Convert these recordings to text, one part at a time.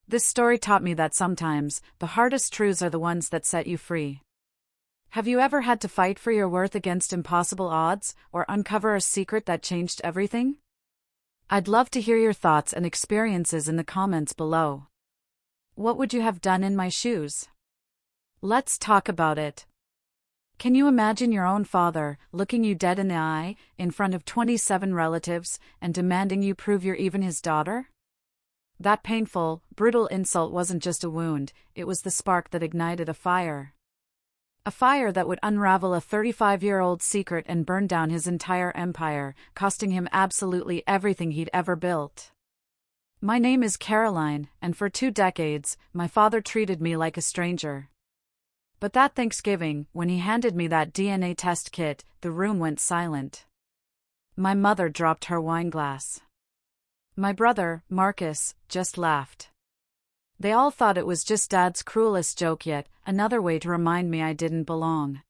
This story taught me that sometimes, the hardest truths are the ones that set you free. Have you ever had to fight for your worth against impossible odds, or uncover a secret that changed everything? I'd love to hear your thoughts and experiences in the comments below. What would you have done in my shoes? Let's talk about it. Can you imagine your own father, looking you dead in the eye, in front of 27 relatives, and demanding you prove you're even his daughter? That painful, brutal insult wasn't just a wound, it was the spark that ignited a fire. A fire that would unravel a 35-year-old secret and burn down his entire empire, costing him absolutely everything he'd ever built. My name is Caroline, and for 2 decades, my father treated me like a stranger. But that Thanksgiving, when he handed me that DNA test kit, the room went silent. My mother dropped her wine glass. My brother, Marcus, just laughed. They all thought it was just Dad's cruelest joke, yet another way to remind me I didn't belong.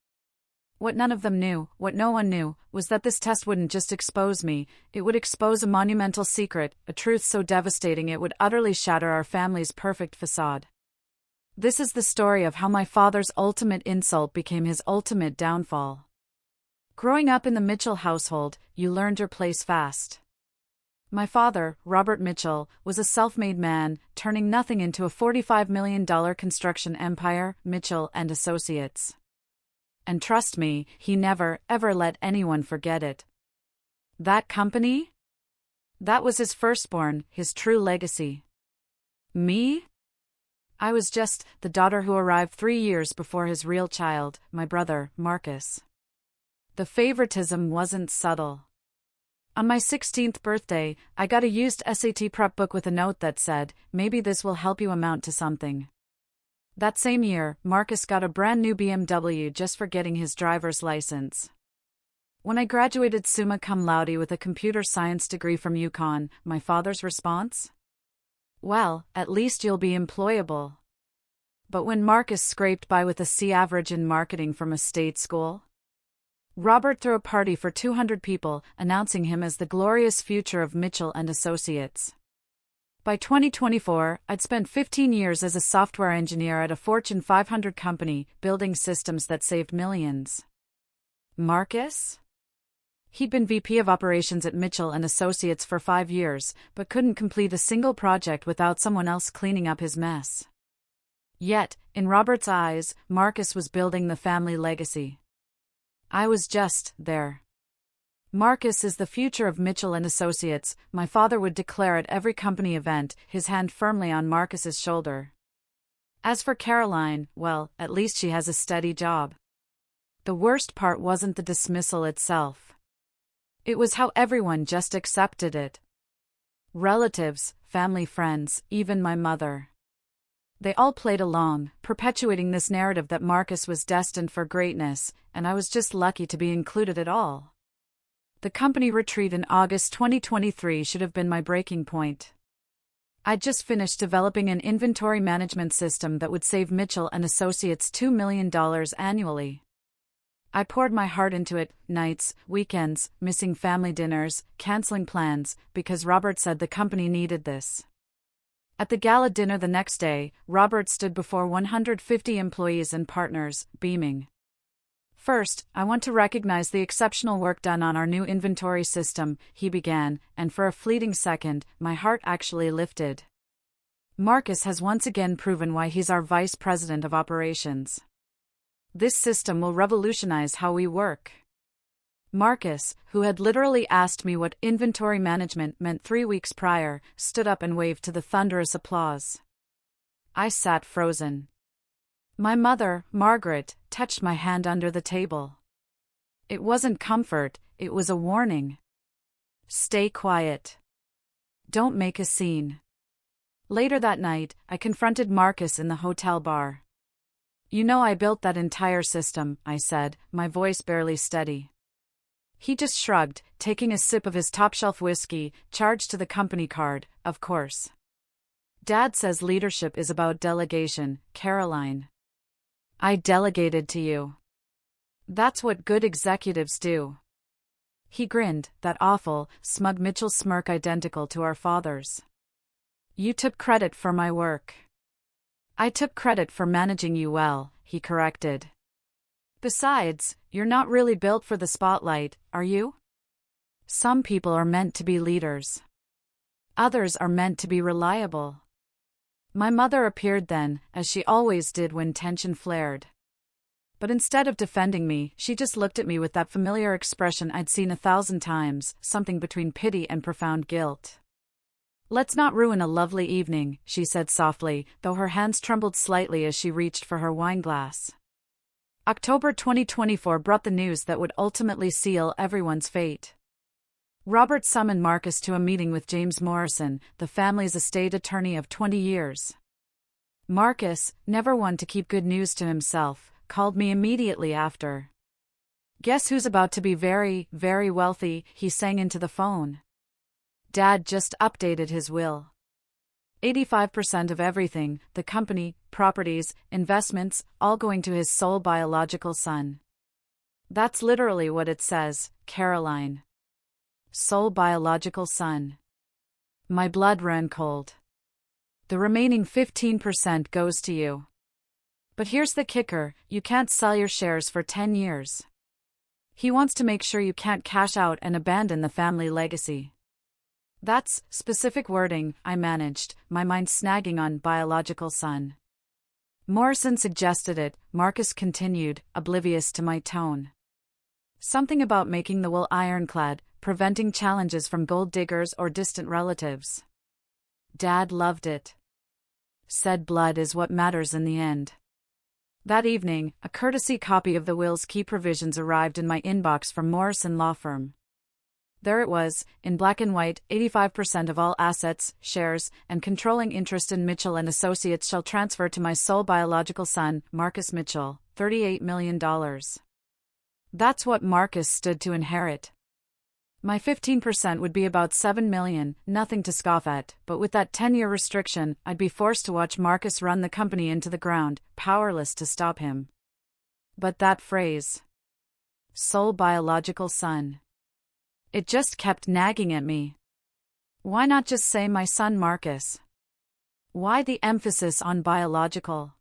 What none of them knew, what no one knew, was that this test wouldn't just expose me, it would expose a monumental secret, a truth so devastating it would utterly shatter our family's perfect facade. This is the story of how my father's ultimate insult became his ultimate downfall. Growing up in the Mitchell household, you learned your place fast. My father, Robert Mitchell, was a self-made man, turning nothing into a $45 million construction empire, Mitchell and Associates. And trust me, he never, ever let anyone forget it. That company? That was his firstborn, his true legacy. Me? I was just the daughter who arrived 3 years before his real child, my brother, Marcus. The favoritism wasn't subtle. On my 16th birthday, I got a used SAT prep book with a note that said, "Maybe this will help you amount to something." That same year, Marcus got a brand new BMW just for getting his driver's license. When I graduated summa cum laude with a computer science degree from UConn, my father's response? Well, at least you'll be employable. But when Marcus scraped by with a C average in marketing from a state school? Robert threw a party for 200 people, announcing him as the glorious future of Mitchell and Associates. By 2024, I'd spent 15 years as a software engineer at a Fortune 500 company, building systems that saved millions. Marcus? He'd been VP of Operations at Mitchell and Associates for 5 years, but couldn't complete a single project without someone else cleaning up his mess. Yet, in Robert's eyes, Marcus was building the family legacy. I was just there. Marcus is the future of Mitchell and Associates, my father would declare at every company event, his hand firmly on Marcus's shoulder. As for Caroline, well, at least she has a steady job. The worst part wasn't the dismissal itself. It was how everyone just accepted it. Relatives, family, friends, even my mother. They all played along, perpetuating this narrative that Marcus was destined for greatness, and I was just lucky to be included at all. The company retreat in August 2023 should have been my breaking point. I'd just finished developing an inventory management system that would save Mitchell and Associates $2 million annually. I poured my heart into it, nights, weekends, missing family dinners, canceling plans, because Robert said the company needed this. At the gala dinner the next day, Robert stood before 150 employees and partners, beaming. "First, I want to recognize the exceptional work done on our new inventory system," he began, and for a fleeting second, my heart actually lifted. Marcus has once again proven why he's our vice president of operations. This system will revolutionize how we work. Marcus, who had literally asked me what inventory management meant 3 weeks prior, stood up and waved to the thunderous applause. I sat frozen. My mother, Margaret, touched my hand under the table. It wasn't comfort, it was a warning. Stay quiet. Don't make a scene. Later that night, I confronted Marcus in the hotel bar. "You know I built that entire system," I said, my voice barely steady. He just shrugged, taking a sip of his top-shelf whiskey, charged to the company card, "Of course. Dad says leadership is about delegation, Caroline. I delegated to you. That's what good executives do." He grinned, that awful, smug Mitchell smirk identical to our father's. You took credit for my work. I took credit for managing you well, he corrected. Besides, you're not really built for the spotlight, are you? Some people are meant to be leaders. Others are meant to be reliable. My mother appeared then, as she always did when tension flared. But instead of defending me, she just looked at me with that familiar expression I'd seen 1,000 times, something between pity and profound guilt. Let's not ruin a lovely evening, she said softly, though her hands trembled slightly as she reached for her wineglass. October 2024 brought the news that would ultimately seal everyone's fate. Robert summoned Marcus to a meeting with James Morrison, the family's estate attorney of 20 years. Marcus, never one to keep good news to himself, called me immediately after. Guess who's about to be very, very wealthy, he sang into the phone. Dad just updated his will. 85% of everything, the company, properties, investments, all going to his sole biological son. That's literally what it says, Caroline. Sole biological son. My blood ran cold. The remaining 15% goes to you. But here's the kicker, you can't sell your shares for 10 years. He wants to make sure you can't cash out and abandon the family legacy. That's specific wording, I managed, my mind snagging on biological son. Morrison suggested it, Marcus continued, oblivious to my tone. Something about making the will ironclad, preventing challenges from gold diggers or distant relatives. Dad loved it. Said blood is what matters in the end. That evening, a courtesy copy of the will's key provisions arrived in my inbox from Morrison Law Firm. There it was, in black and white, 85% of all assets, shares, and controlling interest in Mitchell & Associates shall transfer to my sole biological son, Marcus Mitchell, $38 million. That's what Marcus stood to inherit. My 15% would be about $7 million, nothing to scoff at, but with that 10-year restriction, I'd be forced to watch Marcus run the company into the ground, powerless to stop him. But that phrase, sole biological son, it just kept nagging at me. Why not just say my son Marcus? Why the emphasis on biological?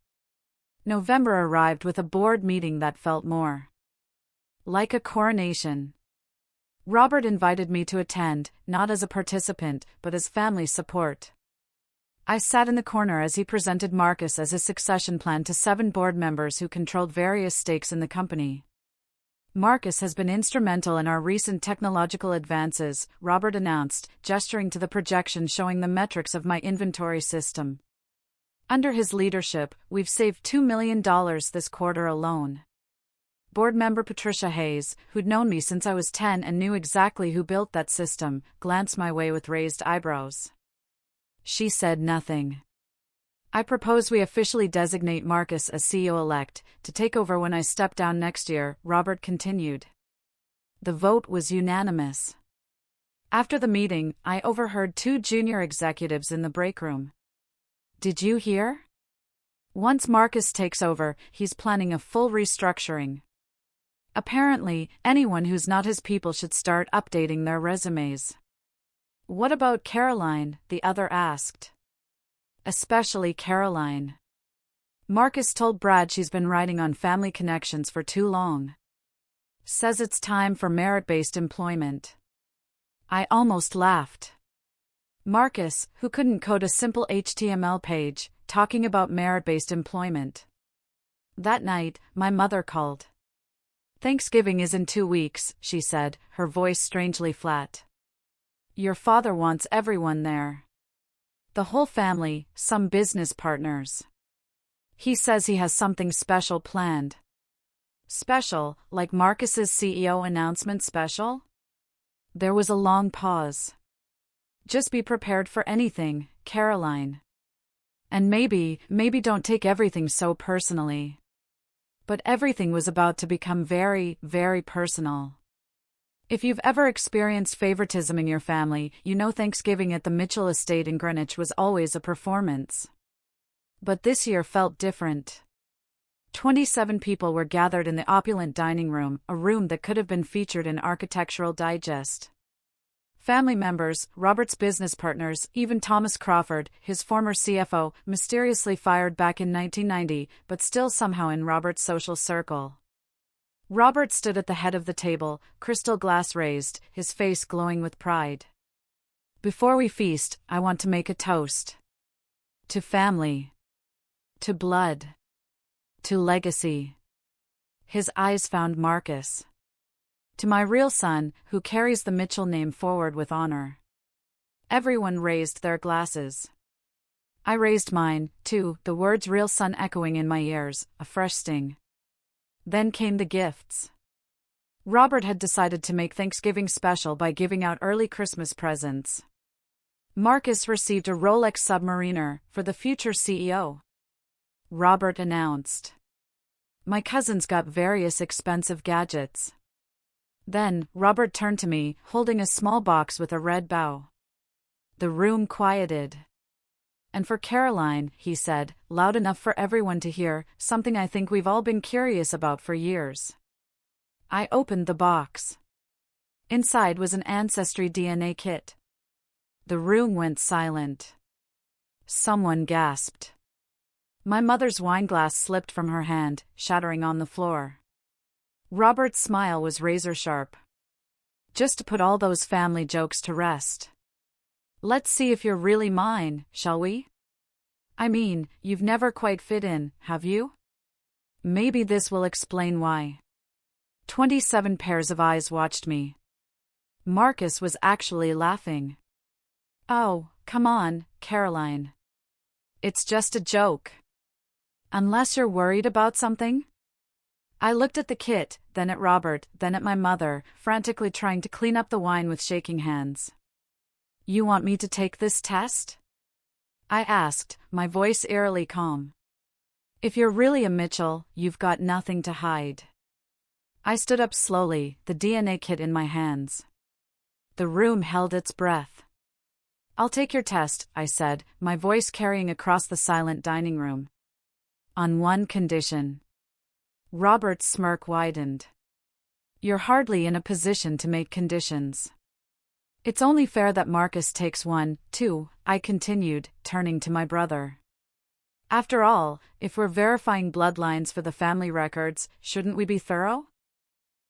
November arrived with a board meeting that felt more like a coronation. Robert invited me to attend, not as a participant, but as family support. I sat in the corner as he presented Marcus as his succession plan to 7 board members who controlled various stakes in the company. Marcus has been instrumental in our recent technological advances, Robert announced, gesturing to the projection showing the metrics of my inventory system. Under his leadership, we've saved $2 million this quarter alone. Board member Patricia Hayes, who'd known me since I was 10 and knew exactly who built that system, glanced my way with raised eyebrows. She said nothing. I propose we officially designate Marcus as CEO-elect, to take over when I step down next year, Robert continued. The vote was unanimous. After the meeting, I overheard 2 junior executives in the break room. Did you hear? Once Marcus takes over, he's planning a full restructuring. Apparently, anyone who's not his people should start updating their resumes. What about Caroline? The other asked. Especially Caroline. Marcus told Brad she's been riding on family connections for too long. Says it's time for merit-based employment. I almost laughed. Marcus, who couldn't code a simple HTML page, talking about merit-based employment. That night, my mother called. Thanksgiving is in 2 weeks, she said, her voice strangely flat. Your father wants everyone there. The whole family, some business partners. He says he has something special planned. Special, like Marcus's CEO announcement special? There was a long pause. Just be prepared for anything, Caroline. And maybe don't take everything so personally. But everything was about to become very, very personal. If you've ever experienced favoritism in your family, you know Thanksgiving at the Mitchell estate in Greenwich was always a performance. But this year felt different. 27 people were gathered in the opulent dining room, a room that could have been featured in Architectural Digest. Family members, Robert's business partners, even Thomas Crawford, his former CFO, mysteriously fired back in 1990, but still somehow in Robert's social circle. Robert stood at the head of the table, crystal glass raised, his face glowing with pride. Before we feast, I want to make a toast. To family. To blood. To legacy. His eyes found Marcus. To my real son, who carries the Mitchell name forward with honor. Everyone raised their glasses. I raised mine, too, the words real son echoing in my ears, a fresh sting. Then came the gifts. Robert had decided to make Thanksgiving special by giving out early Christmas presents. Marcus received a Rolex Submariner for the future CEO. Robert announced. My cousins got various expensive gadgets. Then, Robert turned to me, holding a small box with a red bow. The room quieted. And for Caroline, he said, loud enough for everyone to hear, something I think we've all been curious about for years. I opened the box. Inside was an Ancestry DNA kit. The room went silent. Someone gasped. My mother's wineglass slipped from her hand, shattering on the floor. Robert's smile was razor-sharp. Just to put all those family jokes to rest. Let's see if you're really mine, shall we? I mean, you've never quite fit in, have you? Maybe this will explain why. 27 pairs of eyes watched me. Marcus was actually laughing. Oh, come on, Caroline. It's just a joke. Unless you're worried about something? I looked at the kit, then at Robert, then at my mother, frantically trying to clean up the wine with shaking hands. You want me to take this test? I asked, my voice eerily calm. If you're really a Mitchell, you've got nothing to hide. I stood up slowly, the DNA kit in my hands. The room held its breath. I'll take your test, I said, my voice carrying across the silent dining room. On one condition. Robert's smirk widened. You're hardly in a position to make conditions. It's only fair that Marcus takes one, too, I continued, turning to my brother. After all, if we're verifying bloodlines for the family records, shouldn't we be thorough?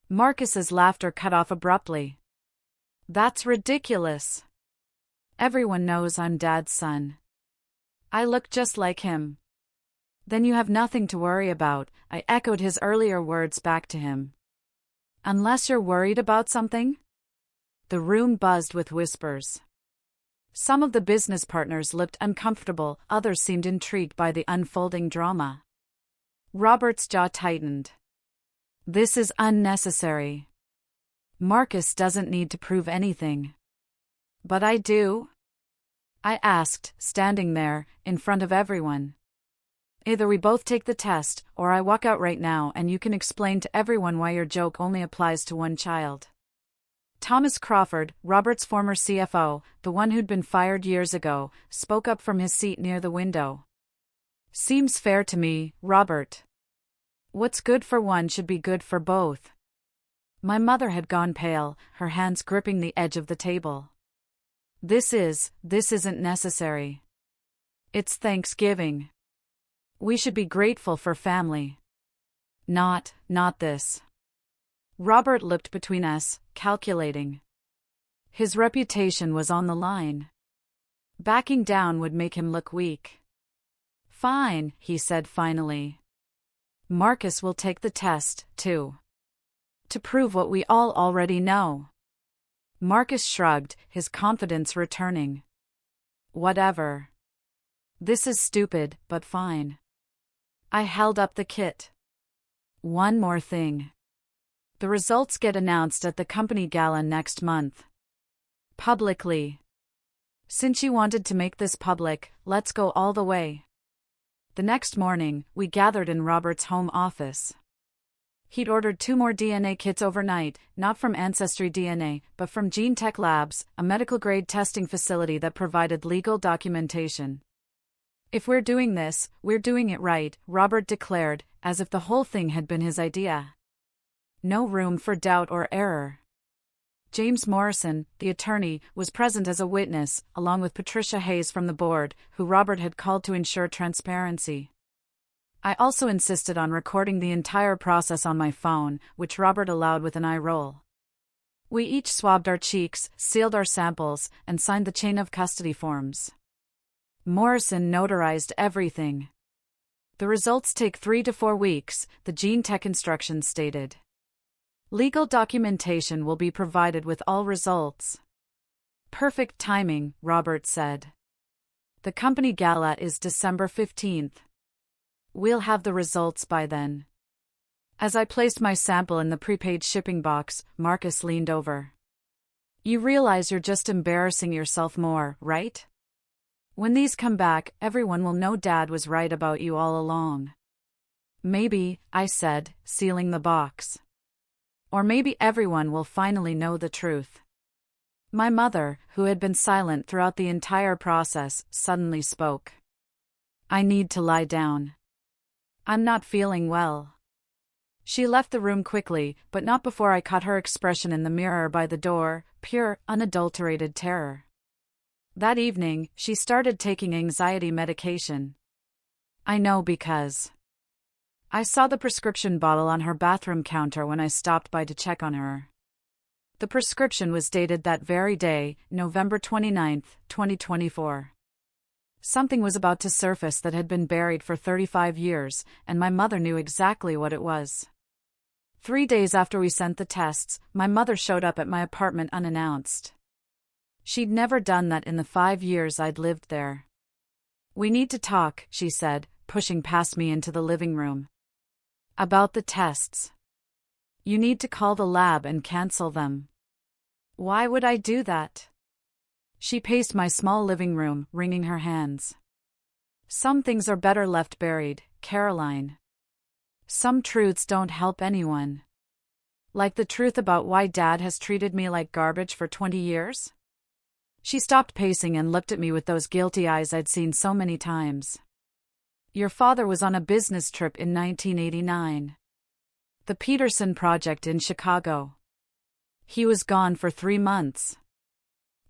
Marcus's laughter cut off abruptly. That's ridiculous. Everyone knows I'm Dad's son. I look just like him. Then you have nothing to worry about, I echoed his earlier words back to him. Unless you're worried about something? The room buzzed with whispers. Some of the business partners looked uncomfortable, others seemed intrigued by the unfolding drama. Robert's jaw tightened. This is unnecessary. Marcus doesn't need to prove anything. But I do? I asked, standing there, in front of everyone. Either we both take the test, or I walk out right now and you can explain to everyone why your joke only applies to one child. Thomas Crawford, Robert's former CFO, the one who'd been fired years ago, spoke up from his seat near the window. Seems fair to me, Robert. What's good for one should be good for both. My mother had gone pale, her hands gripping the edge of the table. This isn't necessary. It's Thanksgiving. We should be grateful for family. Not this. Robert looked between us, calculating. His reputation was on the line. Backing down would make him look weak. Fine, he said finally. Marcus will take the test, too. To prove what we all already know. Marcus shrugged, his confidence returning. Whatever. This is stupid, but fine. I held up the kit. One more thing. The results get announced at the company gala next month. Publicly. Since you wanted to make this public, let's go all the way. The next morning, we gathered in Robert's home office. He'd ordered 2 more DNA kits overnight, not from Ancestry DNA, but from Gene Tech Labs, a medical-grade testing facility that provided legal documentation. If we're doing this, we're doing it right, Robert declared, as if the whole thing had been his idea. No room for doubt or error. James Morrison, the attorney, was present as a witness, along with Patricia Hayes from the board, who Robert had called to ensure transparency. I also insisted on recording the entire process on my phone, which Robert allowed with an eye roll. We each swabbed our cheeks, sealed our samples, and signed the chain of custody forms. Morrison notarized everything. The results take 3 to 4 weeks, the gene tech instructions stated. Legal documentation will be provided with all results. Perfect timing, Robert said. The company gala is December 15th. We'll have the results by then. As I placed my sample in the prepaid shipping box, Marcus leaned over. You realize you're just embarrassing yourself more, right? When these come back, everyone will know Dad was right about you all along. Maybe, I said, sealing the box. Or maybe everyone will finally know the truth. My mother, who had been silent throughout the entire process, suddenly spoke. I need to lie down. I'm not feeling well. She left the room quickly, but not before I caught her expression in the mirror by the door, pure, unadulterated terror. That evening, she started taking anxiety medication. I know because I saw the prescription bottle on her bathroom counter when I stopped by to check on her. The prescription was dated that very day, November 29, 2024. Something was about to surface that had been buried for 35 years, and my mother knew exactly what it was. 3 days after we sent the tests, my mother showed up at my apartment unannounced. She'd never done that in the 5 years I'd lived there. We need to talk, she said, pushing past me into the living room. About the tests. You need to call the lab and cancel them. Why would I do that? She paced my small living room, wringing her hands. Some things are better left buried, Caroline. Some truths don't help anyone. Like the truth about why Dad has treated me like garbage for 20 years? She stopped pacing and looked at me with those guilty eyes I'd seen so many times. Your father was on a business trip in 1989. The Peterson Project in Chicago. He was gone for 3 months.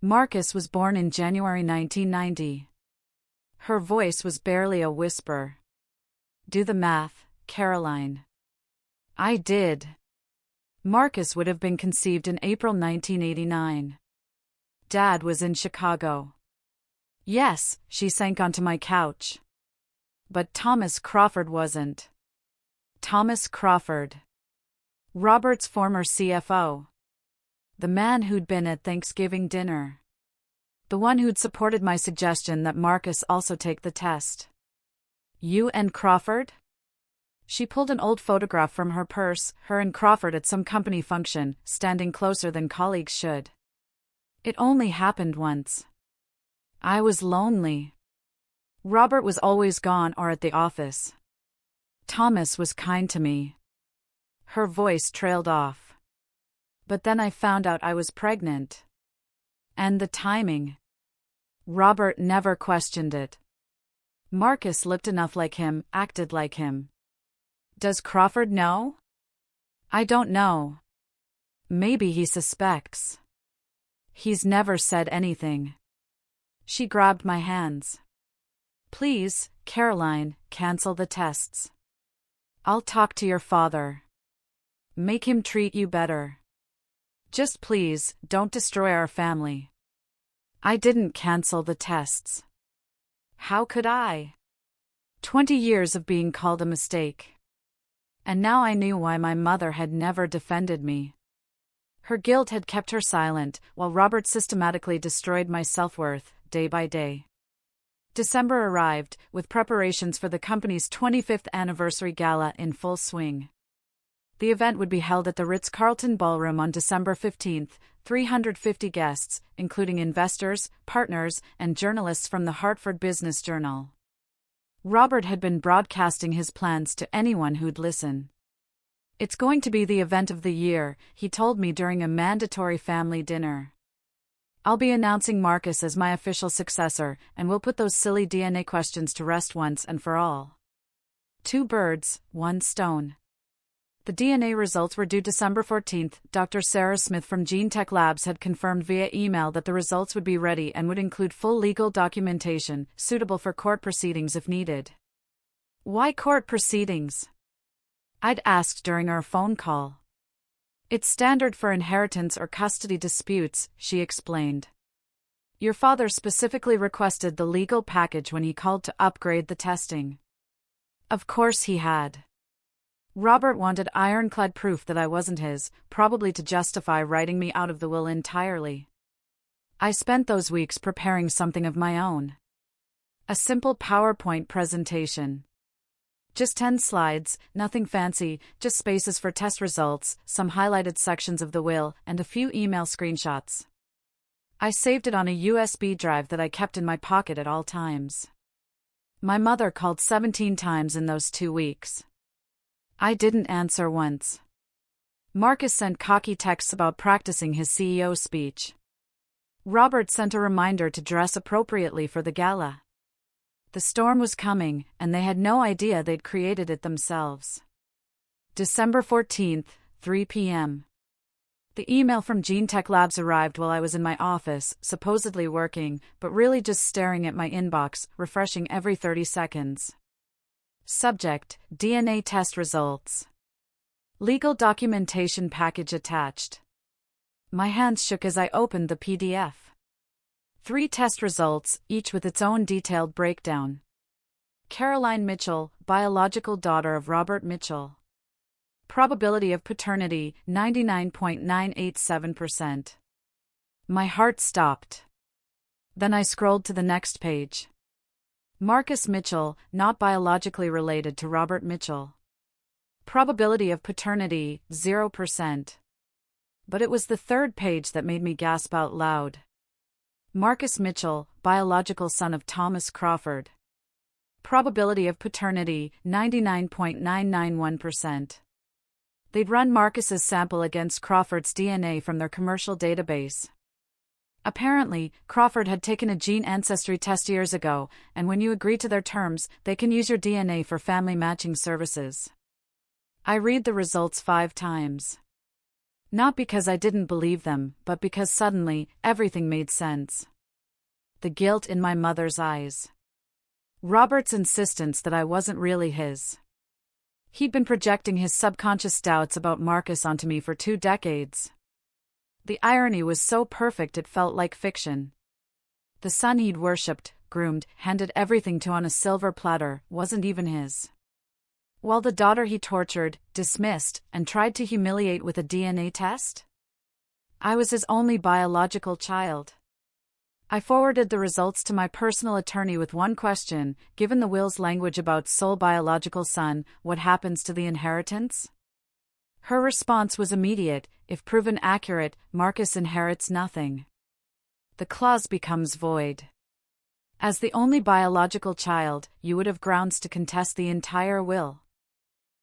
Marcus was born in January 1990. Her voice was barely a whisper. Do the math, Caroline. I did. Marcus would have been conceived in April 1989. Dad was in Chicago. Yes, she sank onto my couch. But Thomas Crawford wasn't. Thomas Crawford. Robert's former CFO. The man who'd been at Thanksgiving dinner. The one who'd supported my suggestion that Marcus also take the test. You and Crawford? She pulled an old photograph from her purse, her and Crawford at some company function, standing closer than colleagues should. It only happened once. I was lonely. Robert was always gone or at the office. Thomas was kind to me. Her voice trailed off. But then I found out I was pregnant. And the timing. Robert never questioned it. Marcus looked enough like him, acted like him. Does Crawford know? I don't know. Maybe he suspects. He's never said anything. She grabbed my hands. Please, Caroline, cancel the tests. I'll talk to your father. Make him treat you better. Just please, don't destroy our family. I didn't cancel the tests. How could I? 20 years of being called a mistake. And now I knew why my mother had never defended me. Her guilt had kept her silent, while Robert systematically destroyed my self-worth, day by day. December arrived, with preparations for the company's 25th anniversary gala in full swing. The event would be held at the Ritz-Carlton Ballroom on December 15th, 350 guests, including investors, partners, and journalists from the Hartford Business Journal. Robert had been broadcasting his plans to anyone who'd listen. It's going to be the event of the year, he told me during a mandatory family dinner. I'll be announcing Marcus as my official successor, and we'll put those silly DNA questions to rest once and for all. 2 birds, 1 stone. The DNA results were due December 14. Dr. Sarah Smith from Gene Tech Labs had confirmed via email that the results would be ready and would include full legal documentation, suitable for court proceedings if needed. Why court proceedings? I'd asked during our phone call. It's standard for inheritance or custody disputes, she explained. Your father specifically requested the legal package when he called to upgrade the testing. Of course he had. Robert wanted ironclad proof that I wasn't his, probably to justify writing me out of the will entirely. I spent those weeks preparing something of my own. A simple PowerPoint presentation. Just 10 slides, nothing fancy, just spaces for test results, some highlighted sections of the will, and a few email screenshots. I saved it on a USB drive that I kept in my pocket at all times. My mother called 17 times in those 2 weeks. I didn't answer once. Marcus sent cocky texts about practicing his CEO speech. Robert sent a reminder to dress appropriately for the gala. The storm was coming, and they had no idea they'd created it themselves. December 14, 3 p.m. The email from Gene Tech Labs arrived while I was in my office, supposedly working, but really just staring at my inbox, refreshing every 30 seconds. Subject: DNA test results. Legal documentation package attached. My hands shook as I opened the PDF. 3 test results, each with its own detailed breakdown. Caroline Mitchell, biological daughter of Robert Mitchell. Probability of paternity, 99.987%. My heart stopped. Then I scrolled to the next page. Marcus Mitchell, not biologically related to Robert Mitchell. Probability of paternity, 0%. But it was the third page that made me gasp out loud. Marcus Mitchell, biological son of Thomas Crawford. Probability of paternity, 99.991%. They'd run Marcus's sample against Crawford's DNA from their commercial database. Apparently, Crawford had taken a gene ancestry test years ago, and when you agree to their terms, they can use your DNA for family matching services. I read the results 5 times. Not because I didn't believe them, but because suddenly, everything made sense. The guilt in my mother's eyes. Robert's insistence that I wasn't really his. He'd been projecting his subconscious doubts about Marcus onto me for 2 decades. The irony was so perfect it felt like fiction. The son he'd worshipped, groomed, handed everything to on a silver platter, wasn't even his. While the daughter he tortured, dismissed, and tried to humiliate with a DNA test? I was his only biological child. I forwarded the results to my personal attorney with one question: given the will's language about sole biological son, what happens to the inheritance? Her response was immediate: if proven accurate, Marcus inherits nothing. The clause becomes void. As the only biological child, you would have grounds to contest the entire will.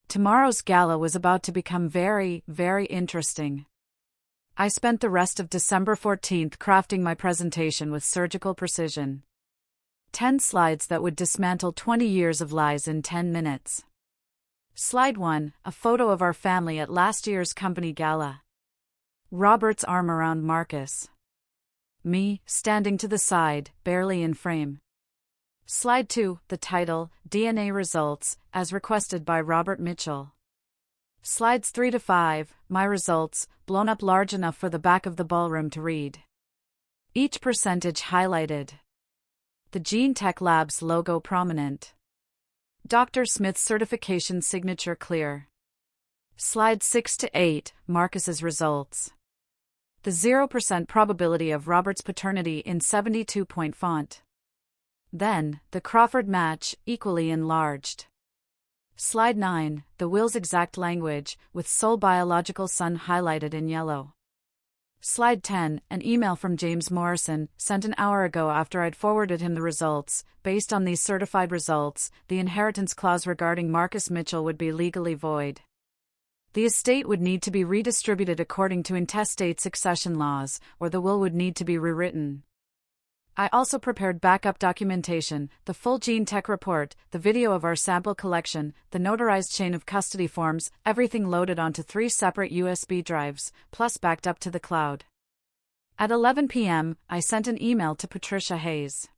Tomorrow's gala was about to become very, very interesting. I spent the rest of December 14th crafting my presentation with surgical precision. 10 slides that would dismantle 20 years of lies in 10 minutes. Slide 1, a photo of our family at last year's company gala. Robert's arm around Marcus. Me, standing to the side, barely in frame. Slide 2, the title, DNA Results, as requested by Robert Mitchell. Slides 3 to 5, my results, blown up large enough for the back of the ballroom to read. Each percentage highlighted. The Gene Tech Labs logo prominent. Dr. Smith's certification signature clear. Slides 6 to 8, Marcus's results. The 0% probability of Robert's paternity in 72-point font. Then, the Crawford match, equally enlarged. Slide 9, the will's exact language, with sole biological son highlighted in yellow. Slide 10, an email from James Morrison, sent an hour ago after I'd forwarded him the results. Based on these certified results, the inheritance clause regarding Marcus Mitchell would be legally void. The estate would need to be redistributed according to intestate succession laws, or the will would need to be rewritten. I also prepared backup documentation, the full gene tech report, the video of our sample collection, the notarized chain of custody forms, everything loaded onto 3 separate USB drives, plus backed up to the cloud. At 11 p.m., I sent an email to Patricia Hayes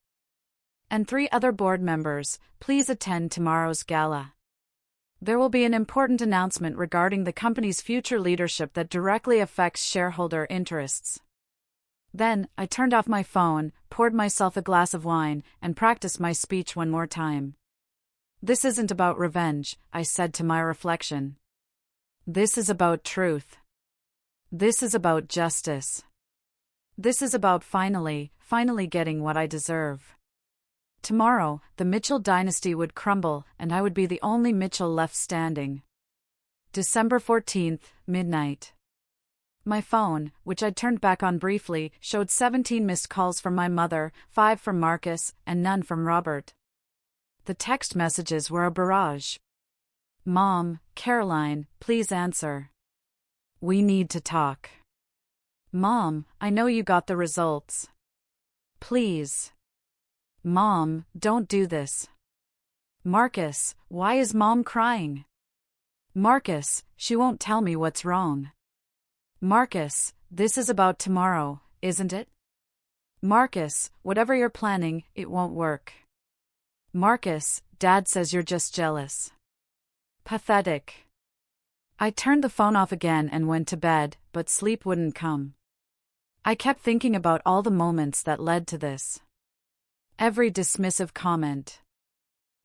and 3 other board members. Please attend tomorrow's gala. There will be an important announcement regarding the company's future leadership that directly affects shareholder interests. Then, I turned off my phone, poured myself a glass of wine, and practiced my speech one more time. This isn't about revenge, I said to my reflection. This is about truth. This is about justice. This is about finally getting what I deserve. Tomorrow, the Mitchell dynasty would crumble, and I would be the only Mitchell left standing. December 14th, midnight. My phone, which I'd turned back on briefly, showed 17 missed calls from my mother, 5 from Marcus, and none from Robert. The text messages were a barrage. Mom, Caroline, please answer. We need to talk. Mom, I know you got the results. Please. Mom, don't do this. Marcus, why is Mom crying? Marcus, she won't tell me what's wrong. Marcus, this is about tomorrow, isn't it? Marcus, whatever you're planning, it won't work. Marcus, Dad says you're just jealous. Pathetic. I turned the phone off again and went to bed, but sleep wouldn't come. I kept thinking about all the moments that led to this. Every dismissive comment.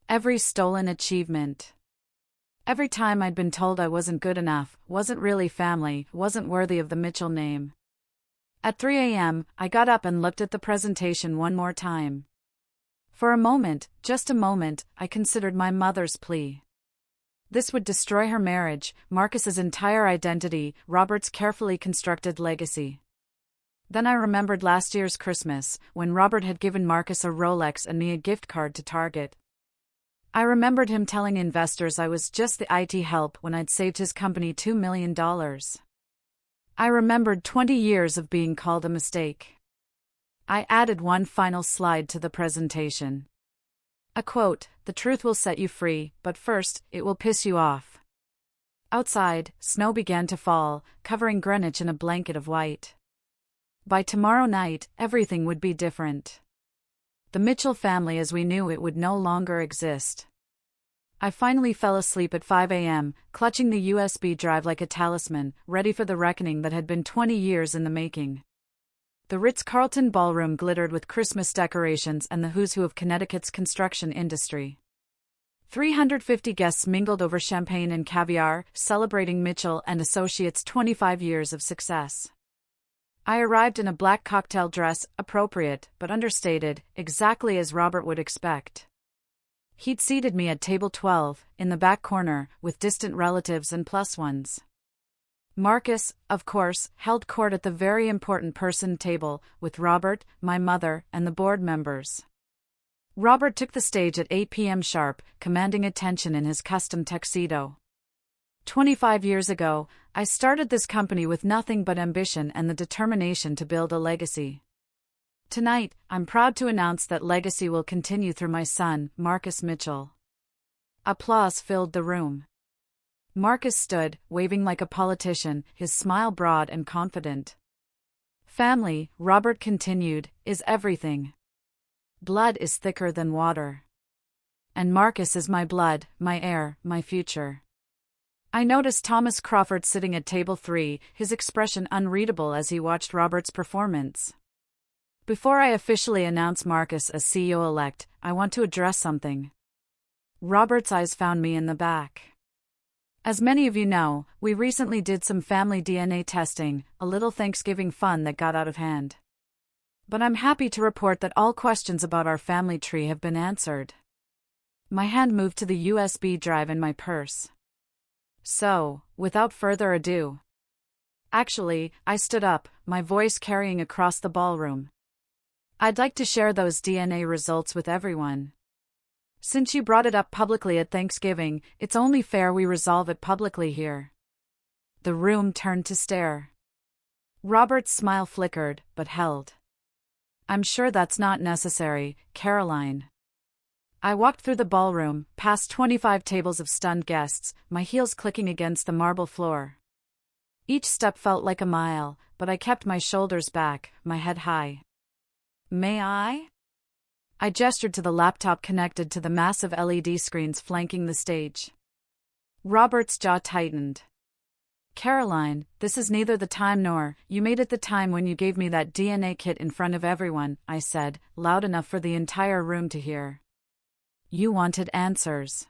Every stolen achievement. Every time I'd been told I wasn't good enough, wasn't really family, wasn't worthy of the Mitchell name. At 3 a.m., I got up and looked at the presentation one more time. For a moment, just a moment, I considered my mother's plea. This would destroy her marriage, Marcus's entire identity, Robert's carefully constructed legacy. Then I remembered last year's Christmas, when Robert had given Marcus a Rolex and me a gift card to Target. I remembered him telling investors I was just the IT help when I'd saved his company $2 million. I remembered 20 years of being called a mistake. I added one final slide to the presentation. A quote, "The truth will set you free, but first, it will piss you off." Outside, snow began to fall, covering Greenwich in a blanket of white. By tomorrow night, everything would be different. The Mitchell family as we knew it would no longer exist. I finally fell asleep at 5 a.m., clutching the USB drive like a talisman, ready for the reckoning that had been 20 years in the making. The Ritz-Carlton ballroom glittered with Christmas decorations and the who's who of Connecticut's construction industry. 350 guests mingled over champagne and caviar, celebrating Mitchell and Associates' 25 years of success. I arrived in a black cocktail dress, appropriate, but understated, exactly as Robert would expect. He'd seated me at table 12, in the back corner, with distant relatives and plus ones. Marcus, of course, held court at the very important person table, with Robert, my mother, and the board members. Robert took the stage at 8 p.m. sharp, commanding attention in his custom tuxedo. 25 years ago, I started this company with nothing but ambition and the determination to build a legacy. Tonight, I'm proud to announce that legacy will continue through my son, Marcus Mitchell. Applause filled the room. Marcus stood, waving like a politician, his smile broad and confident. Family, Robert continued, is everything. Blood is thicker than water. And Marcus is my blood, my heir, my future. I noticed Thomas Crawford sitting at table 3, his expression unreadable as he watched Robert's performance. Before I officially announce Marcus as CEO-elect, I want to address something. Robert's eyes found me in the back. As many of you know, we recently did some family DNA testing, a little Thanksgiving fun that got out of hand. But I'm happy to report that all questions about our family tree have been answered. My hand moved to the USB drive in my purse. So, without further ado. Actually, I stood up, my voice carrying across the ballroom. I'd like to share those DNA results with everyone. Since you brought it up publicly at Thanksgiving, it's only fair we resolve it publicly here. The room turned to stare. Robert's smile flickered, but held. I'm sure that's not necessary, Caroline. I walked through the ballroom, past 25 tables of stunned guests, my heels clicking against the marble floor. Each step felt like a mile, but I kept my shoulders back, my head high. May I? I gestured to the laptop connected to the massive LED screens flanking the stage. Robert's jaw tightened. Caroline, this is neither the time nor, you made it the time when you gave me that DNA kit in front of everyone, I said, loud enough for the entire room to hear. You wanted answers.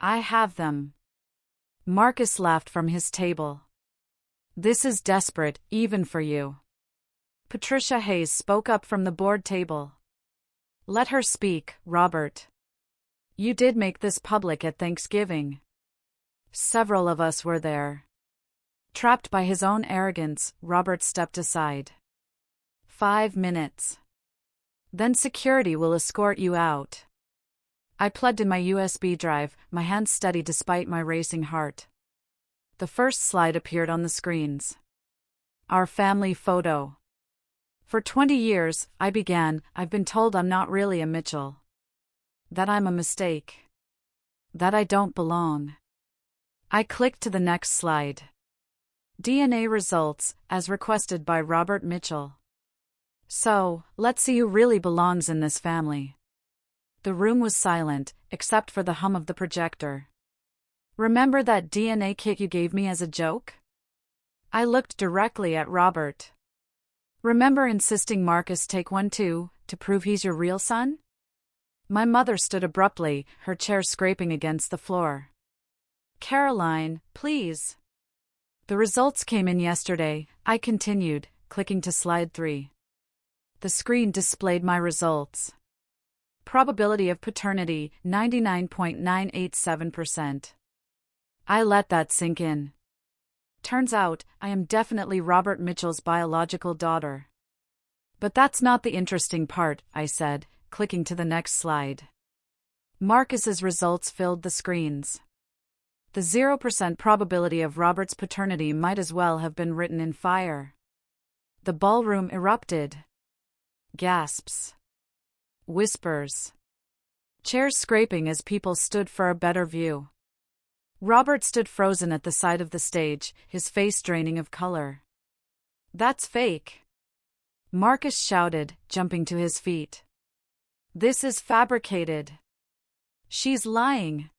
I have them. Marcus laughed from his table. This is desperate, even for you. Patricia Hayes spoke up from the board table. Let her speak, Robert. You did make this public at Thanksgiving. Several of us were there. Trapped by his own arrogance, Robert stepped aside. 5 minutes. Then security will escort you out. I plugged in my USB drive, my hands steady despite my racing heart. The first slide appeared on the screens. Our family photo. For 20 years, I've been told I'm not really a Mitchell. That I'm a mistake. That I don't belong. I clicked to the next slide. DNA results, as requested by Robert Mitchell. So, let's see who really belongs in this family. The room was silent, except for the hum of the projector. Remember that DNA kit you gave me as a joke? I looked directly at Robert. Remember insisting Marcus take one too, to prove he's your real son? My mother stood abruptly, her chair scraping against the floor. Caroline, please. The results came in yesterday, I continued, clicking to slide 3. The screen displayed my results. Probability of paternity, 99.987%. I let that sink in. Turns out, I am definitely Robert Mitchell's biological daughter. But that's not the interesting part, I said, clicking to the next slide. Marcus's results filled the screens. The 0% probability of Robert's paternity might as well have been written in fire. The ballroom erupted. Gasps. Whispers. Chairs scraping as people stood for a better view. Robert stood frozen at the side of the stage, his face draining of color. That's fake. Marcus shouted, jumping to his feet. This is fabricated. She's lying.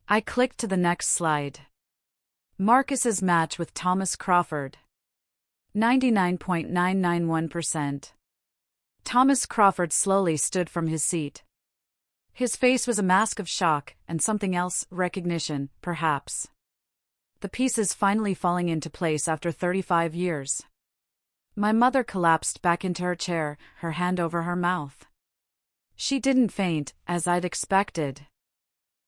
I clicked to the next slide. Marcus's match with Thomas Crawford. 99.991%. Thomas Crawford slowly stood from his seat. His face was a mask of shock, and something else, recognition, perhaps. The pieces finally falling into place after 35 years. My mother collapsed back into her chair, her hand over her mouth. She didn't faint, as I'd expected.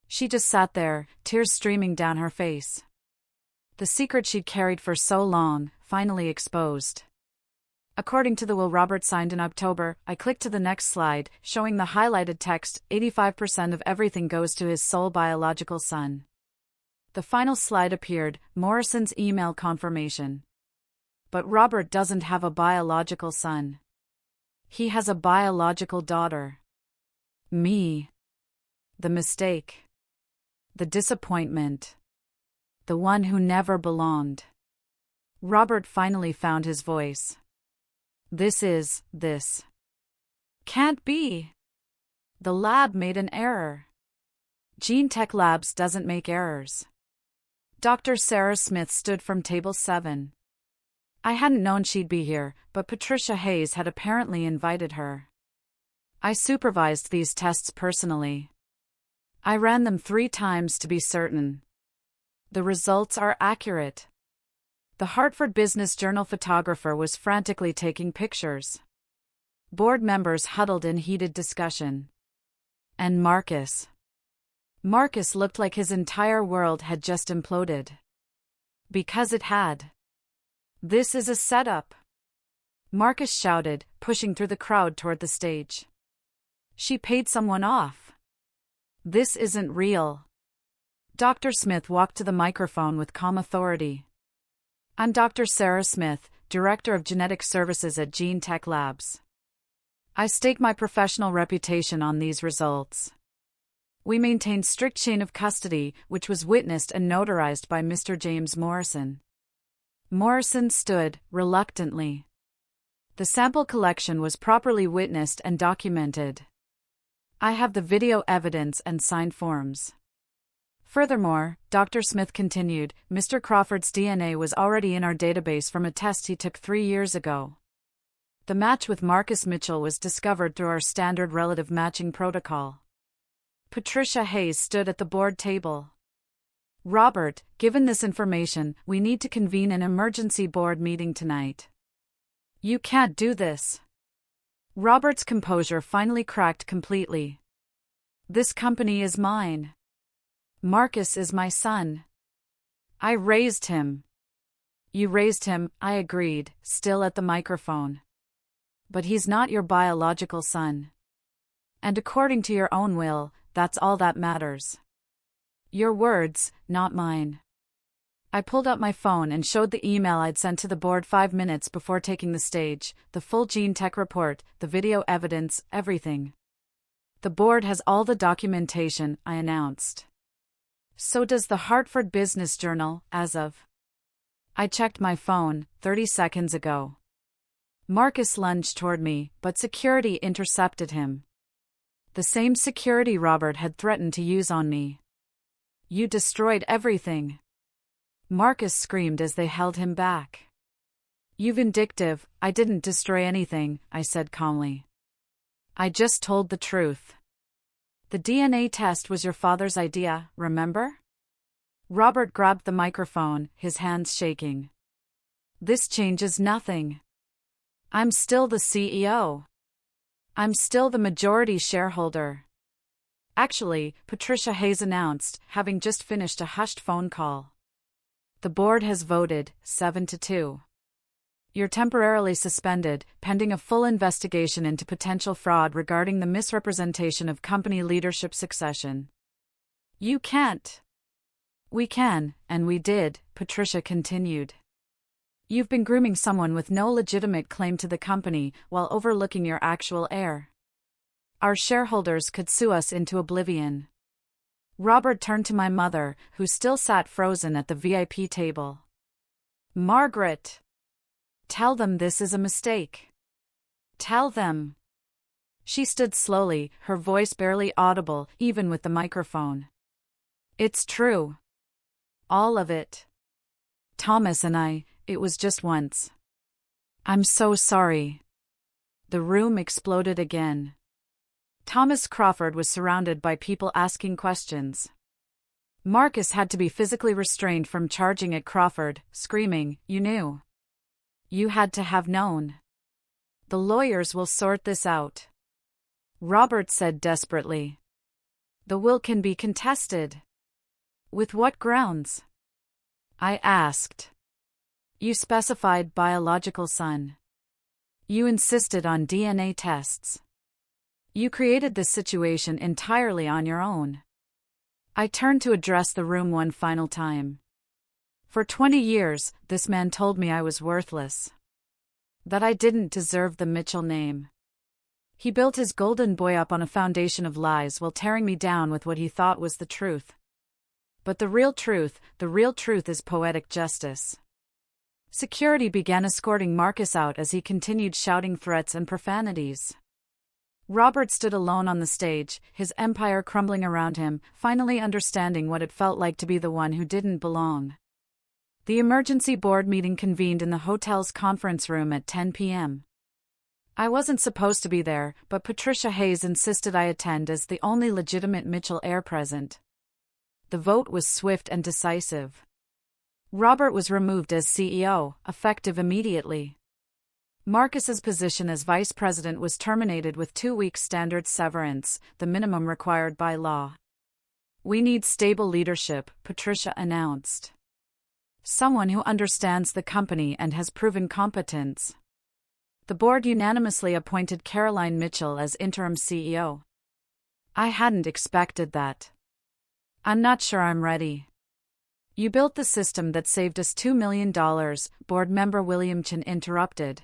She just sat there, tears streaming down her face. The secret she'd carried for so long, finally exposed. According to the will Robert signed in October, I clicked to the next slide, showing the highlighted text, 85% of everything goes to his sole biological son. The final slide appeared, Morrison's email confirmation. But Robert doesn't have a biological son. He has a biological daughter. Me. The mistake. The disappointment. The one who never belonged. Robert finally found his voice. This. Can't be. The lab made an error. Gene Tech Labs doesn't make errors. Dr. Sarah Smith stood from table 7. I hadn't known she'd be here, but Patricia Hayes had apparently invited her. I supervised these tests personally. I ran them 3 times to be certain. The results are accurate. The Hartford Business Journal photographer was frantically taking pictures. Board members huddled in heated discussion. And Marcus. Marcus looked like his entire world had just imploded. Because it had. This is a setup. Marcus shouted, pushing through the crowd toward the stage. She paid someone off. This isn't real. Dr. Smith walked to the microphone with calm authority. I'm Dr. Sarah Smith, Director of Genetic Services at Gene Tech Labs. I stake my professional reputation on these results. We maintained strict chain of custody, which was witnessed and notarized by Mr. James Morrison. Morrison stood, reluctantly. The sample collection was properly witnessed and documented. I have the video evidence and signed forms. Furthermore, Dr. Smith continued, Mr. Crawford's DNA was already in our database from a test he took 3 years ago. The match with Marcus Mitchell was discovered through our standard relative matching protocol. Patricia Hayes stood at the board table. Robert, given this information, we need to convene an emergency board meeting tonight. You can't do this. Robert's composure finally cracked completely. This company is mine. Marcus is my son. I raised him. You raised him, I agreed, still at the microphone. But he's not your biological son. And according to your own will, that's all that matters. Your words, not mine. I pulled up my phone and showed the email I'd sent to the board 5 minutes before taking the stage, the full gene tech report, the video evidence, everything. The board has all the documentation, I announced. So does the Hartford Business Journal, as of. I checked my phone, 30 seconds ago. Marcus lunged toward me, but security intercepted him. The same security Robert had threatened to use on me. You destroyed everything. Marcus screamed as they held him back. You vindictive, I didn't destroy anything, I said calmly. I just told the truth. The DNA test was your father's idea, remember? Robert grabbed the microphone, his hands shaking. This changes nothing. I'm still the CEO. I'm still the majority shareholder. Actually, Patricia Hayes announced, having just finished a hushed phone call. The board has voted, 7-2. You're temporarily suspended, pending a full investigation into potential fraud regarding the misrepresentation of company leadership succession. You can't. We can, and we did, Patricia continued. You've been grooming someone with no legitimate claim to the company while overlooking your actual heir. Our shareholders could sue us into oblivion. Robert turned to my mother, who still sat frozen at the VIP table. Margaret! Tell them this is a mistake. Tell them. She stood slowly, her voice barely audible, even with the microphone. It's true. All of it. Thomas and I, it was just once. I'm so sorry. The room exploded again. Thomas Crawford was surrounded by people asking questions. Marcus had to be physically restrained from charging at Crawford, screaming, You knew. You had to have known. The lawyers will sort this out. Robert said desperately. The will can be contested. With what grounds? I asked. You specified biological son. You insisted on DNA tests. You created this situation entirely on your own. I turned to address the room one final time. For 20 years, this man told me I was worthless. That I didn't deserve the Mitchell name. He built his golden boy up on a foundation of lies while tearing me down with what he thought was the truth. But the real truth is poetic justice. Security began escorting Marcus out as he continued shouting threats and profanities. Robert stood alone on the stage, his empire crumbling around him, finally understanding what it felt like to be the one who didn't belong. The emergency board meeting convened in the hotel's conference room at 10 p.m. I wasn't supposed to be there, but Patricia Hayes insisted I attend as the only legitimate Mitchell heir present. The vote was swift and decisive. Robert was removed as CEO, effective immediately. Marcus's position as vice president was terminated with 2 weeks standard severance, the minimum required by law. We need stable leadership, Patricia announced. Someone who understands the company and has proven competence. The board unanimously appointed Caroline Mitchell as interim CEO. I hadn't expected that. I'm not sure I'm ready. You built the system that saved us $2 million, board member William Chin interrupted.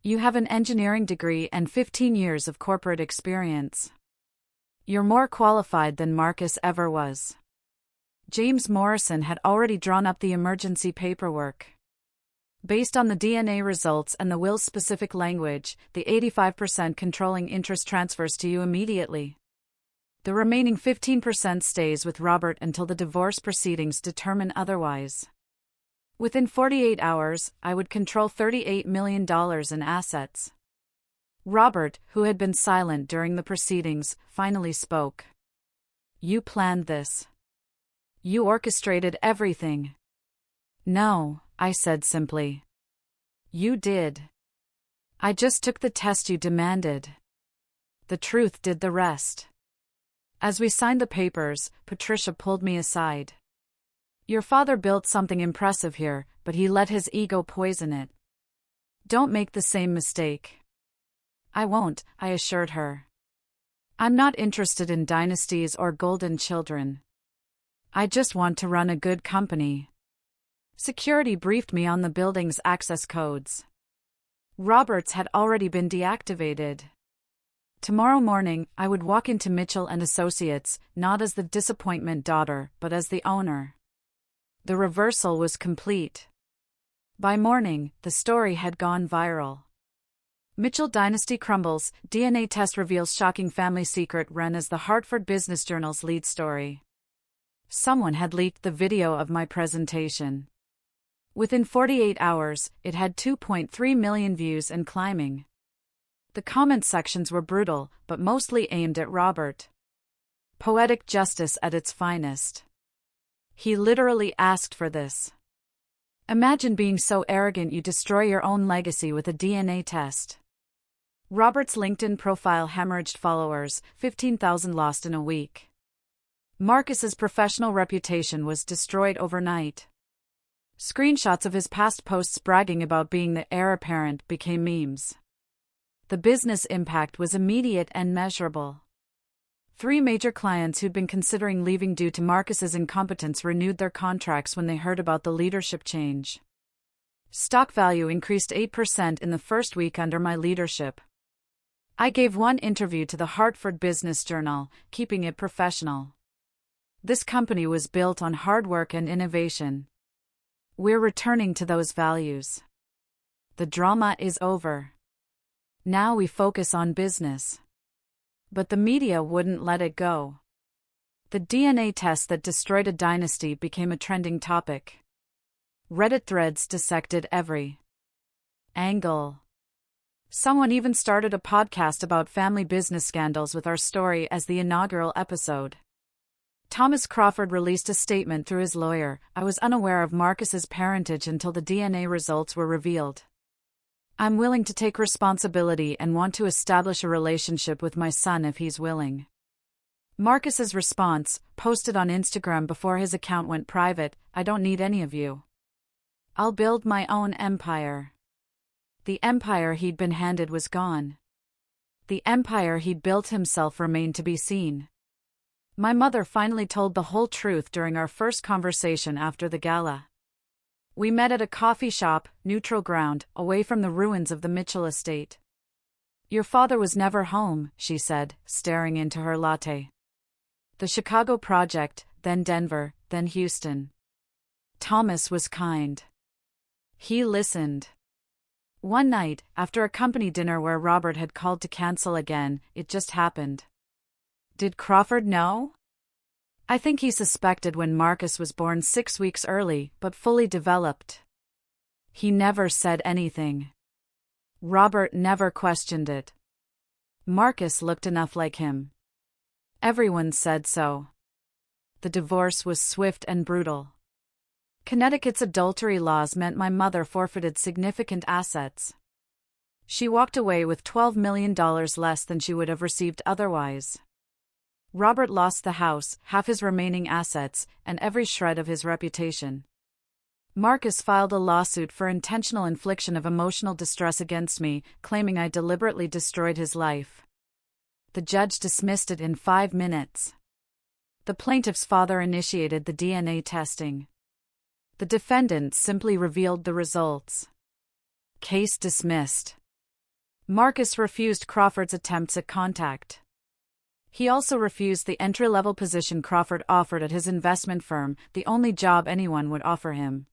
You have an engineering degree and 15 years of corporate experience. You're more qualified than Marcus ever was. James Morrison had already drawn up the emergency paperwork. Based on the DNA results and the will's specific language, the 85% controlling interest transfers to you immediately. The remaining 15% stays with Robert until the divorce proceedings determine otherwise. Within 48 hours, I would control $38 million in assets. Robert, who had been silent during the proceedings, finally spoke. You planned this. You orchestrated everything. No, I said simply. You did. I just took the test you demanded. The truth did the rest. As we signed the papers, Patricia pulled me aside. Your father built something impressive here, but he let his ego poison it. Don't make the same mistake. I won't, I assured her. I'm not interested in dynasties or golden children. I just want to run a good company. Security briefed me on the building's access codes. Robert's had already been deactivated. Tomorrow morning, I would walk into Mitchell and Associates, not as the disappointment daughter, but as the owner. The reversal was complete. By morning, the story had gone viral. Mitchell dynasty crumbles, DNA test reveals shocking family secret ran as the Hartford Business Journal's lead story. Someone had leaked the video of my presentation. Within 48 hours, it had 2.3 million views and climbing. The comment sections were brutal, but mostly aimed at Robert. Poetic justice at its finest. He literally asked for this. Imagine being so arrogant you destroy your own legacy with a DNA test. Robert's LinkedIn profile hemorrhaged followers, 15,000 lost in a week. Marcus's professional reputation was destroyed overnight. Screenshots of his past posts bragging about being the heir apparent became memes. The business impact was immediate and measurable. 3 major clients who'd been considering leaving due to Marcus's incompetence renewed their contracts when they heard about the leadership change. Stock value increased 8% in the first week under my leadership. I gave one interview to the Hartford Business Journal, keeping it professional. This company was built on hard work and innovation. We're returning to those values. The drama is over. Now we focus on business. But the media wouldn't let it go. The DNA test that destroyed a dynasty became a trending topic. Reddit threads dissected every angle. Someone even started a podcast about family business scandals with our story as the inaugural episode. Thomas Crawford released a statement through his lawyer. I was unaware of Marcus's parentage until the DNA results were revealed. I'm willing to take responsibility and want to establish a relationship with my son if he's willing. Marcus's response, posted on Instagram before his account went private, I don't need any of you. I'll build my own empire. The empire he'd been handed was gone. The empire he'd built himself remained to be seen. My mother finally told the whole truth during our first conversation after the gala. We met at a coffee shop, neutral ground, away from the ruins of the Mitchell estate. Your father was never home, she said, staring into her latte. The Chicago project, then Denver, then Houston. Thomas was kind. He listened. One night, after a company dinner where Robert had called to cancel again, it just happened. Did Crawford know? I think he suspected when Marcus was born 6 weeks early, but fully developed. He never said anything. Robert never questioned it. Marcus looked enough like him. Everyone said so. The divorce was swift and brutal. Connecticut's adultery laws meant my mother forfeited significant assets. She walked away with $12 million less than she would have received otherwise. Robert lost the house, half his remaining assets, and every shred of his reputation. Marcus filed a lawsuit for intentional infliction of emotional distress against me, claiming I deliberately destroyed his life. The judge dismissed it in 5 minutes. The plaintiff's father initiated the DNA testing. The defendant simply revealed the results. Case dismissed. Marcus refused Crawford's attempts at contact. He also refused the entry-level position Crawford offered at his investment firm, the only job anyone would offer him.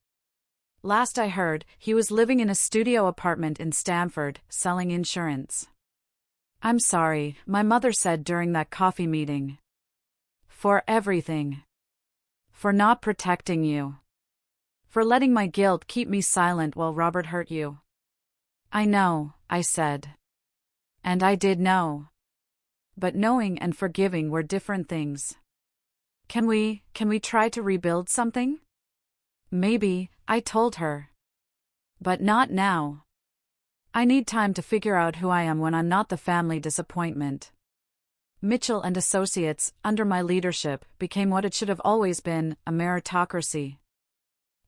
Last I heard, he was living in a studio apartment in Stamford, selling insurance. "I'm sorry," my mother said during that coffee meeting. "For everything. For not protecting you. For letting my guilt keep me silent while Robert hurt you." "I know," I said. And I did know. But knowing and forgiving were different things. Can we try to rebuild something?" "Maybe," I told her. "But not now. I need time to figure out who I am when I'm not the family disappointment." Mitchell and Associates, under my leadership, became what it should have always been, a meritocracy.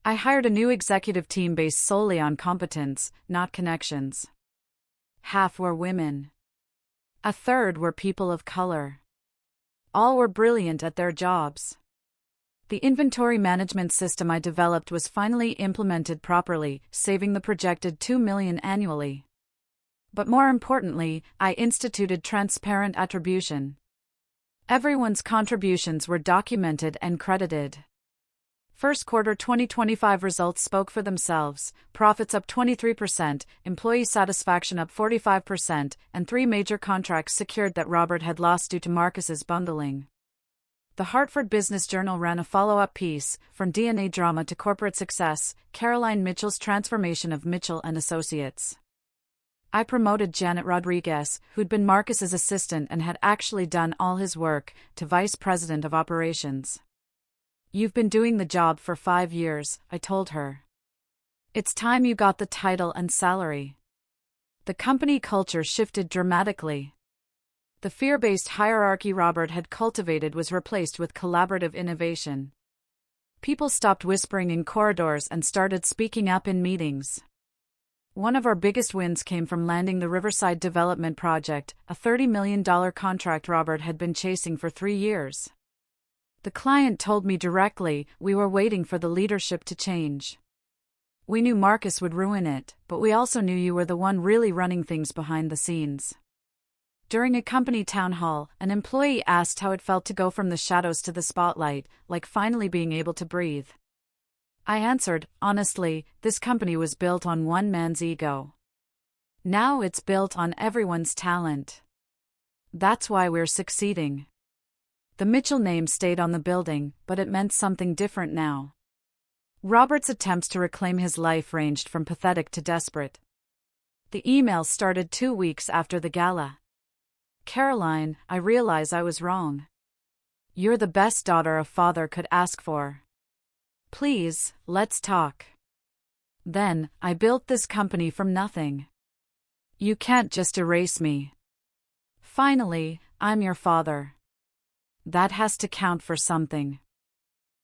I hired a new executive team based solely on competence, not connections. Half were women. A third were people of color. All were brilliant at their jobs. The inventory management system I developed was finally implemented properly, saving the projected $2 million annually. But more importantly, I instituted transparent attribution. Everyone's contributions were documented and credited. First quarter 2025 results spoke for themselves: profits up 23%, employee satisfaction up 45%, and 3 major contracts secured that Robert had lost due to Marcus's bundling. The Hartford Business Journal ran a follow-up piece, From DNA Drama to Corporate Success, Caroline Mitchell's Transformation of Mitchell and Associates. I promoted Janet Rodriguez, who'd been Marcus's assistant and had actually done all his work, to Vice President of Operations. "You've been doing the job for 5 years," I told her. "It's time you got the title and salary." The company culture shifted dramatically. The fear-based hierarchy Robert had cultivated was replaced with collaborative innovation. People stopped whispering in corridors and started speaking up in meetings. One of our biggest wins came from landing the Riverside Development Project, a $30 million contract Robert had been chasing for 3 years. The client told me directly, "We were waiting for the leadership to change. We knew Marcus would ruin it, but we also knew you were the one really running things behind the scenes." During a company town hall, an employee asked how it felt to go from the shadows to the spotlight, like finally being able to breathe. I answered, "Honestly, this company was built on one man's ego. Now it's built on everyone's talent. That's why we're succeeding." The Mitchell name stayed on the building, but it meant something different now. Robert's attempts to reclaim his life ranged from pathetic to desperate. The email started 2 weeks after the gala. "Caroline, I realize I was wrong. You're the best daughter a father could ask for. Please, let's talk. Then, I built this company from nothing. You can't just erase me. Finally, I'm your father. That has to count for something."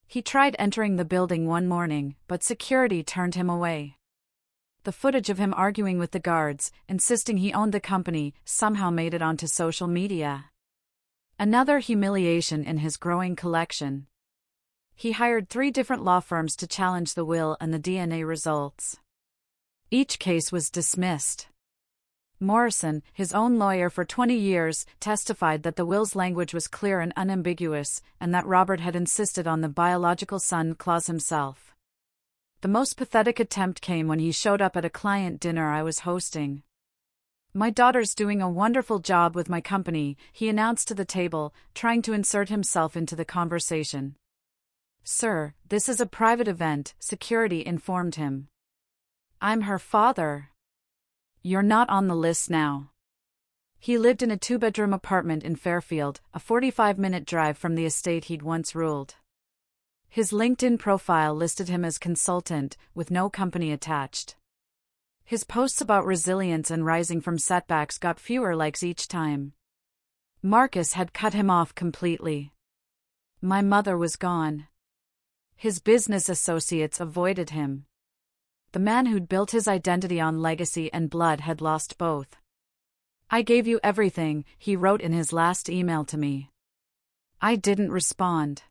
He tried entering the building one morning, but security turned him away. The footage of him arguing with the guards, insisting he owned the company, somehow made it onto social media. Another humiliation in his growing collection. He hired 3 different law firms to challenge the will and the DNA results. Each case was dismissed. Morrison, his own lawyer for 20 years, testified that the will's language was clear and unambiguous, and that Robert had insisted on the biological son clause himself. The most pathetic attempt came when he showed up at a client dinner I was hosting. "My daughter's doing a wonderful job with my company," he announced to the table, trying to insert himself into the conversation. "Sir, this is a private event," security informed him. "I'm her father. You're not on the list now." He lived in a 2-bedroom apartment in Fairfield, a 45-minute drive from the estate he'd once ruled. His LinkedIn profile listed him as consultant, with no company attached. His posts about resilience and rising from setbacks got fewer likes each time. Marcus had cut him off completely. My mother was gone. His business associates avoided him. The man who'd built his identity on legacy and blood had lost both. "I gave you everything," he wrote in his last email to me. I didn't respond.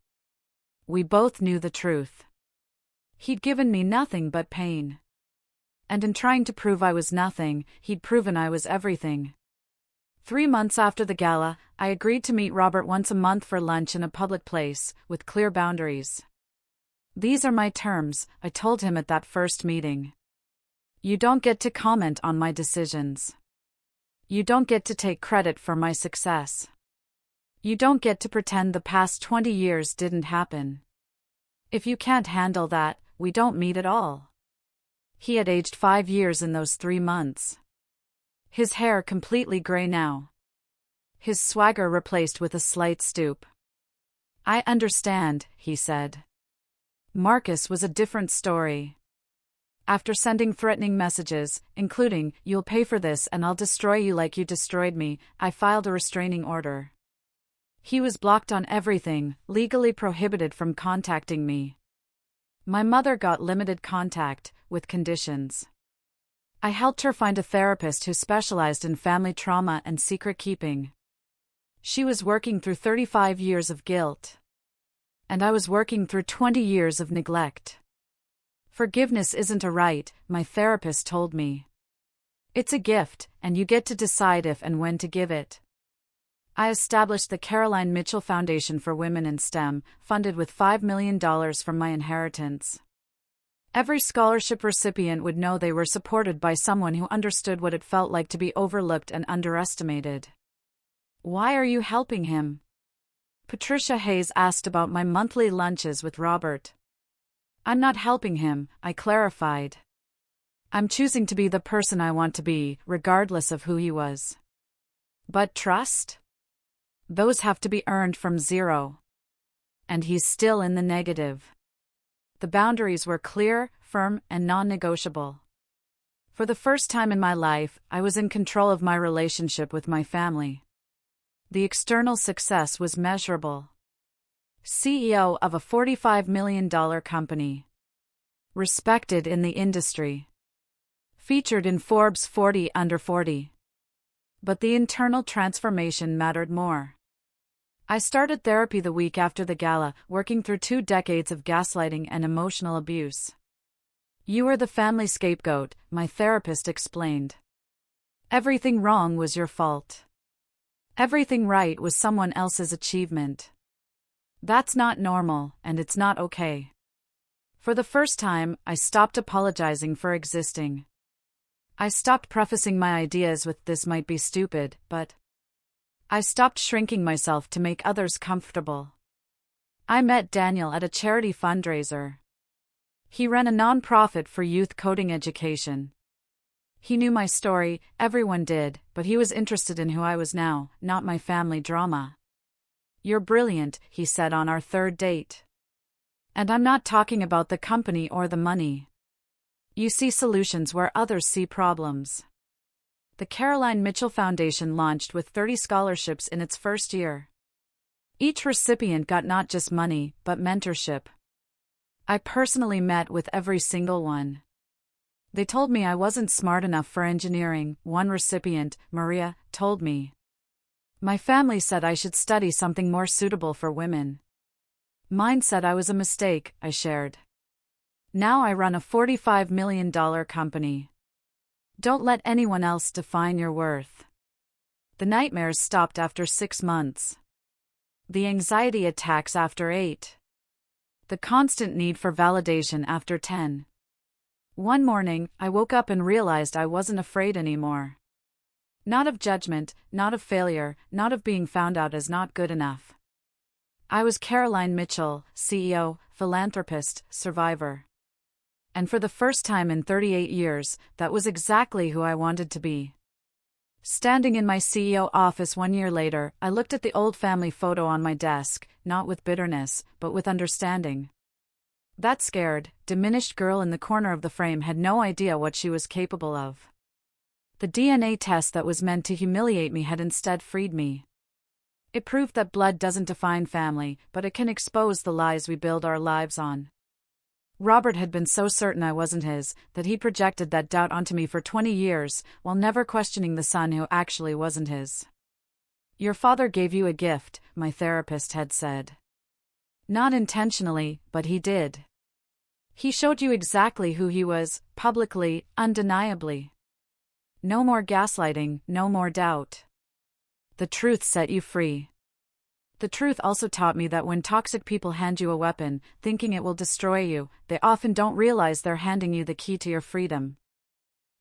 We both knew the truth. He'd given me nothing but pain. And in trying to prove I was nothing, he'd proven I was everything. 3 months after the gala, I agreed to meet Robert once a month for lunch in a public place, with clear boundaries. "These are my terms," I told him at that first meeting. "You don't get to comment on my decisions. You don't get to take credit for my success. You don't get to pretend the past 20 years didn't happen. If you can't handle that, we don't meet at all." He had aged 5 years in those 3 months. His hair completely gray now. His swagger replaced with a slight stoop. "I understand," he said. Marcus was a different story. After sending threatening messages, including, "You'll pay for this and I'll destroy you like you destroyed me," I filed a restraining order. He was blocked on everything, legally prohibited from contacting me. My mother got limited contact, with conditions. I helped her find a therapist who specialized in family trauma and secret keeping. She was working through 35 years of guilt. And I was working through 20 years of neglect. "Forgiveness isn't a right," my therapist told me. "It's a gift, and you get to decide if and when to give it." I established the Caroline Mitchell Foundation for Women in STEM, funded with $5 million from my inheritance. Every scholarship recipient would know they were supported by someone who understood what it felt like to be overlooked and underestimated. "Why are you helping him?" Patricia Hayes asked about my monthly lunches with Robert. "I'm not helping him," I clarified. "I'm choosing to be the person I want to be, regardless of who he was." "But trust? Those have to be earned from zero." And he's still in the negative. The boundaries were clear, firm, and non-negotiable. For the first time in my life, I was in control of my relationship with my family. The external success was measurable. CEO of a $45 million company. Respected in the industry. Featured in Forbes 40 Under 40. But the internal transformation mattered more. I started therapy the week after the gala, working through 2 decades of gaslighting and emotional abuse. "You were the family scapegoat," my therapist explained. "Everything wrong was your fault. Everything right was someone else's achievement. That's not normal, and it's not okay." For the first time, I stopped apologizing for existing. I stopped prefacing my ideas with "this might be stupid, but..." I stopped shrinking myself to make others comfortable. I met Daniel at a charity fundraiser. He ran a nonprofit for youth coding education. He knew my story, everyone did, but he was interested in who I was now, not my family drama. "You're brilliant," he said on our 3rd date. "And I'm not talking about the company or the money. You see solutions where others see problems." The Caroline Mitchell Foundation launched with 30 scholarships in its first year. Each recipient got not just money, but mentorship. I personally met with every single one. They told me I wasn't smart enough for engineering, one recipient, Maria, told me. My family said I should study something more suitable for women. Mine said I was a mistake, I shared. Now I run a $45 million company. Don't let anyone else define your worth. The nightmares stopped after 6 months. The anxiety attacks after 8. The constant need for validation after 10. One morning, I woke up and realized I wasn't afraid anymore. Not of judgment, not of failure, not of being found out as not good enough. I was Caroline Mitchell, CEO, philanthropist, survivor. And for the first time in 38 years, that was exactly who I wanted to be. Standing in my CEO office 1 year later, I looked at the old family photo on my desk, not with bitterness, but with understanding. That scared, diminished girl in the corner of the frame had no idea what she was capable of. The DNA test that was meant to humiliate me had instead freed me. It proved that blood doesn't define family, but it can expose the lies we build our lives on. Robert had been so certain I wasn't his, that he projected that doubt onto me for 20 years, while never questioning the son who actually wasn't his. "Your father gave you a gift," my therapist had said. "Not intentionally, but he did. He showed you exactly who he was, publicly, undeniably. No more gaslighting, no more doubt. The truth set you free. The truth also taught me that when toxic people hand you a weapon, thinking it will destroy you, they often don't realize they're handing you the key to your freedom.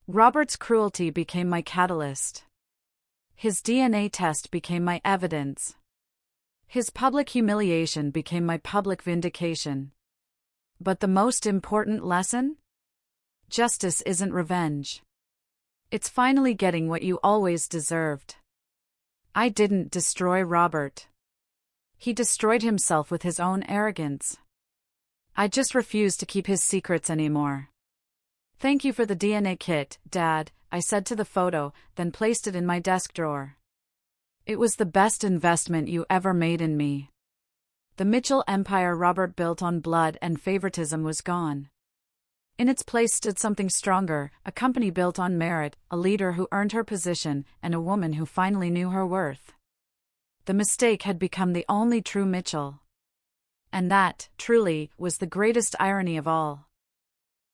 Robert's cruelty became my catalyst. His DNA test became my evidence. His public humiliation became my public vindication. But the most important lesson? Justice isn't revenge. It's finally getting what you always deserved. I didn't destroy Robert. He destroyed himself with his own arrogance. I just refused to keep his secrets anymore. Thank you for the DNA kit, Dad, I said to the photo, then placed it in my desk drawer. It was the best investment you ever made in me. The Mitchell empire Robert built on blood and favoritism was gone. In its place stood something stronger, a company built on merit, a leader who earned her position, and a woman who finally knew her worth. The mistake had become the only true Mitchell. And that, truly, was the greatest irony of all.